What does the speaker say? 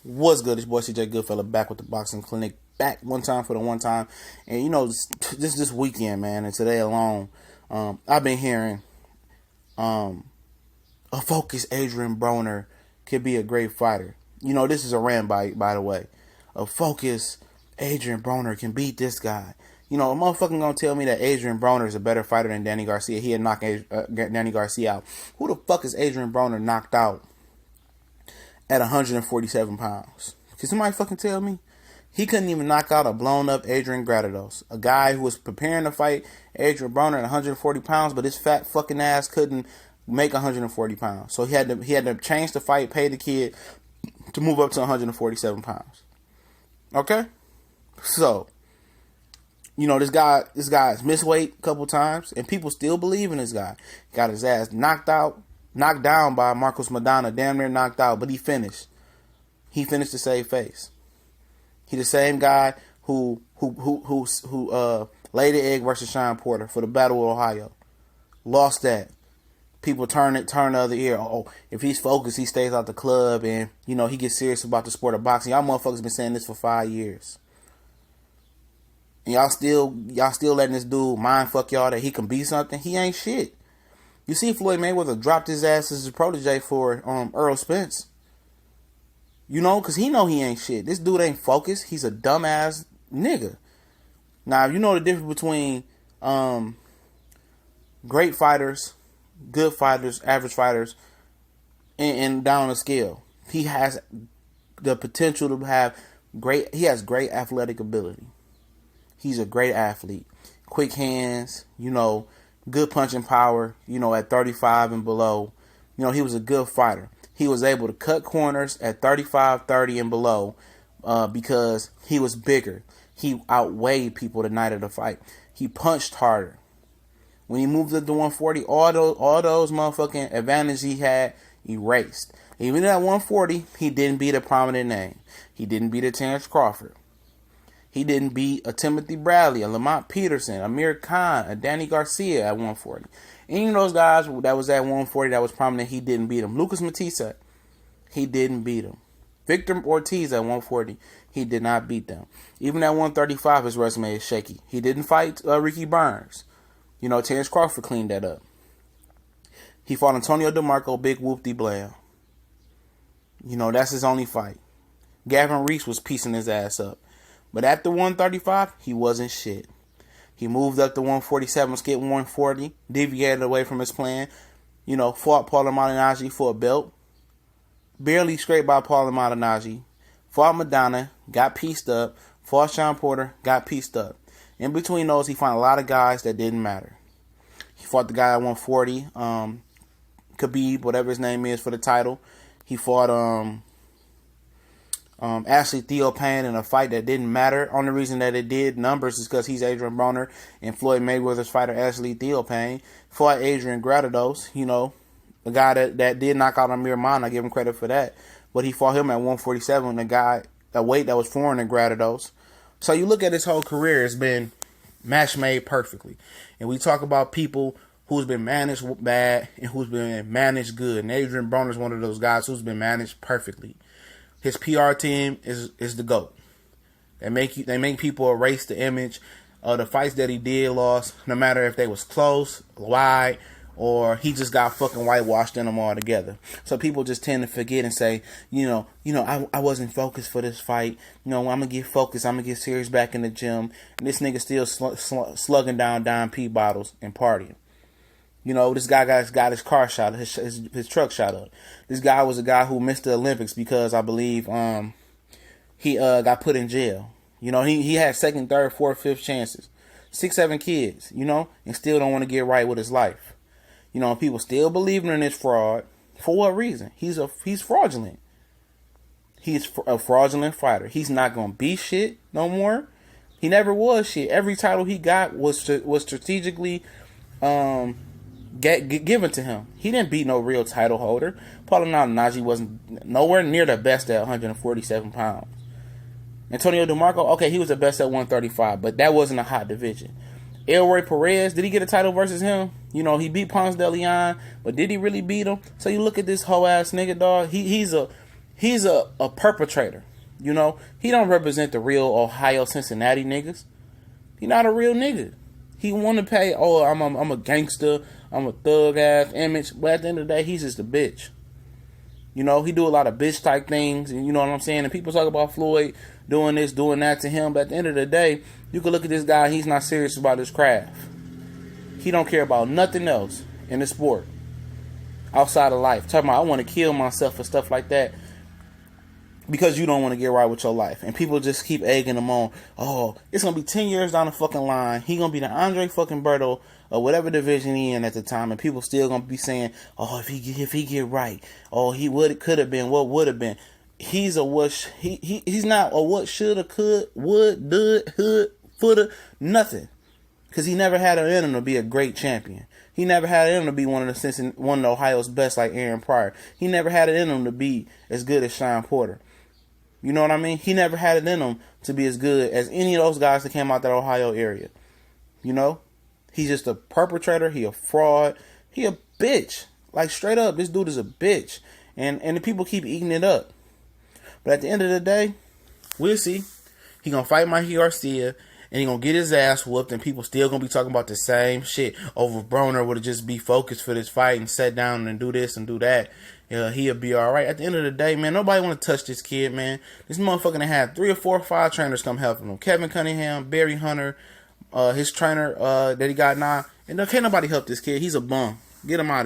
What's good? It's boy CJ Goodfella back with the Boxing Clinic. Back one time for the one time. And you know, this weekend, man, and today alone, I've been hearing a focused Adrien Broner could be a great fighter. You know, this is a rant by the way. A focused Adrien Broner can beat this guy. You know, a motherfucker gonna tell me that Adrien Broner is a better fighter than Danny Garcia. He had knocked Danny Garcia out. Who the fuck is Adrien Broner knocked out at 147 pounds? Can somebody fucking tell me? He couldn't even knock out a blown up Adrian Granados, a guy who was preparing to fight Adrien Broner at 140 pounds, but his fat fucking ass couldn't make 140 pounds. So he had to change the fight, pay the kid to move up to 147 pounds. Okay? So, you know, this guy's missed weight a couple times, and people still believe in this guy. Got his ass knocked down by Marcos Maidana, damn near knocked out, but he finished. He finished to save face. He the same guy who laid the egg versus Sean Porter for the Battle of Ohio. Lost that. People turn the other ear. Oh, if he's focused, he stays out the club, and you know he gets serious about the sport of boxing. Y'all motherfuckers been saying this for 5 years. And y'all still letting this dude mind fuck y'all that he can be something. He ain't shit. You see Floyd Mayweather dropped his ass as his protege for Earl Spence. You know, because he know he ain't shit. This dude ain't focused. He's a dumbass nigga. Now, you know the difference between great fighters, good fighters, average fighters, and down the scale. He has the potential to have he has great athletic ability. He's a great athlete. Quick hands, you know, good punching power, you know, at 35 and below. You know, he was a good fighter. He was able to cut corners at 35, 30 and below because he was bigger. He outweighed people the night of the fight. He punched harder. When he moved up to 140, all those motherfucking advantages he had erased. Even at 140, he didn't beat a prominent name. He didn't beat a Terrence Crawford. He didn't beat a Timothy Bradley, a Lamont Peterson, Amir Khan, a Danny Garcia at 140. Any of those guys that was at 140 that was prominent, he didn't beat him. Lucas Matisse, he didn't beat him. Victor Ortiz at 140, he did not beat them. Even at 135, his resume is shaky. He didn't fight Ricky Burns. You know, Terrence Crawford cleaned that up. He fought Antonio DeMarco, big whoop-de-blam. You know, that's his only fight. Gavin Reese was piecing his ass up. But at the 135, he wasn't shit. He moved up to 147, skipped 140, deviated away from his plan. You know, fought Paulo Malignaggi for a belt. Barely scraped by Paulo Malignaggi. Fought Maidana, got pieced up. Fought Sean Porter, got pieced up. In between those, he fought a lot of guys that didn't matter. He fought the guy at 140, Khabib, whatever his name is, for the title. He fought Ashley Theo Payne in a fight that didn't matter. Only reason that it did numbers is because he's Adrien Broner and Floyd Mayweather's fighter Ashley Theo Payne. Fought Adrian Granados, you know, the guy that did knock out Amir Khan. I give him credit for that. But he fought him at 147, a weight that was foreign to Granados. So you look at his whole career, it's been match made perfectly. And we talk about people who's been managed bad and who's been managed good. And Adrien Broner is one of those guys who's been managed perfectly. His PR team is the GOAT. They make people erase the image of the fights that he did lost, no matter if they was close, wide, or he just got fucking whitewashed in them all together. So people just tend to forget and say, I wasn't focused for this fight. You know, I'm gonna get focused. I'm gonna get serious back in the gym. And this nigga still slugging down Dime P bottles and partying. You know, this guy got his car shot, his truck shot up. This guy was a guy who missed the Olympics because I believe he got put in jail. You know, he had second, third, fourth, fifth chances. 6, 7 kids, you know, and still don't want to get right with his life. You know, people still believing in this fraud. For what reason? He's fraudulent. He's a fraudulent fighter. He's not going to be shit no more. He never was shit. Every title he got was strategically given to him. He didn't beat no real title holder. Paulo Malignaggi wasn't nowhere near the best at 147 pounds. Antonio DeMarco, okay, he was the best at 135, but that wasn't a hot division. Elroy Perez, did he get a title versus him? You know, he beat Ponce de Leon, but did he really beat him? So you look at this whole ass nigga, dog. He's He's a perpetrator. You know, he don't represent the real Ohio Cincinnati niggas. He not a real nigga. He want to pay. Oh, I'm a gangster. I'm a thug ass image. But at the end of the day, he's just a bitch. You know, he do a lot of bitch type things, and you know what I'm saying. And people talk about Floyd doing this, doing that to him. But at the end of the day, you can look at this guy. He's not serious about his craft. He don't care about nothing else in the sport outside of life. Talking about I want to kill myself and stuff like that. Because you don't want to get right with your life. And people just keep egging him on. Oh, it's going to be 10 years down the fucking line. He going to be the Andre fucking Berto or whatever division he in at the time. And people still going to be saying, oh, if he get right. Oh, he could have been, what would have been. He's a what, he's not a what shoulda, could, would, did, hood, footer, nothing. Because he never had it in him to be a great champion. He never had it in him to be one of Ohio's best like Aaron Pryor. He never had it in him to be as good as Sean Porter. You know what I mean? He never had it in him to be as good as any of those guys that came out that Ohio area. You know? He's just a perpetrator. He a fraud. He a bitch. Like, straight up, this dude is a bitch. And the people keep eating it up. But at the end of the day, we'll see. He gonna fight Mikey Garcia, and he gonna get his ass whooped, and people still gonna be talking about the same shit. Over Broner would just be focused for this fight and sat down and do this and do that. He'll be alright. At the end of the day, man, nobody want to touch this kid, man. This motherfucker had 3 or 4 or 5 trainers come helping him. Kevin Cunningham, Barry Hunter, his trainer that he got now. And can't nobody help this kid. He's a bum. Get him out of here.